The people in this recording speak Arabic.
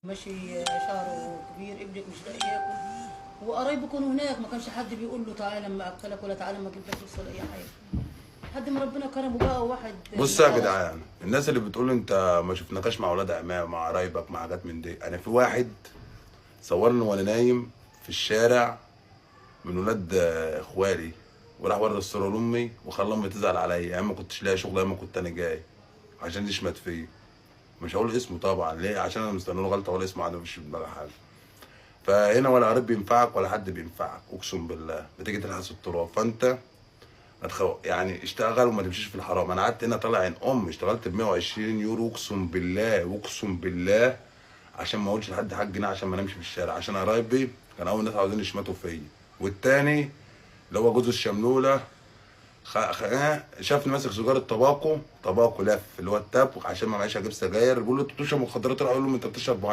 ماشي شهره كبير، ابنك مش لاقي ياكل، وقرايبه كانوا هناك، ما كانش حد بيقول له تعالى لما اكلك ولا تعالى لما اجيب لك فلوس ولا اي حاجه، لحد ما ربنا كرمه بقى واحد بصوا يا جدعان، الناس اللي بتقول انت ما شفناكش مع اولاد عمام مع قرايبك مع حاجات من دي، انا في واحد صورني وانا نايم في الشارع من ولاد اخوالي، وراح ورد الصوره لامي وخلى امي تزعل عليا، ايام ما كنتش لاقي شغل، ايام ما كنت انا جاي عشان يشمت فيا. مش هقول اسمه طبعا، ليه؟ عشان انا مستني له غلطه، ولا اسمه عنده مش في دماغي حاجه. فهنا ولا قريب بينفعك ولا حد بينفعك، اقسم بالله بتيجي تلحس التراب. فانت يعني اشتغل وما تمشيش في الحرام. انا قعدت هنا طالع عين اشتغلت ب 120 يورو، اقسم بالله اقسم بالله، عشان ما اقولش لحد حاج جنيه، عشان ما نمشي في الشارع، عشان قرايبي كان اول ناس عاوزين يشمتوا فيا. والتاني اللي هو جوز الشملوله شافني ماسك سيجاره طباكو لف اللي هو التاب، عشان ما معيش اجيب سجاير، بيقول له انت بتشرب مخدرات، راح اقول له انت بتشرب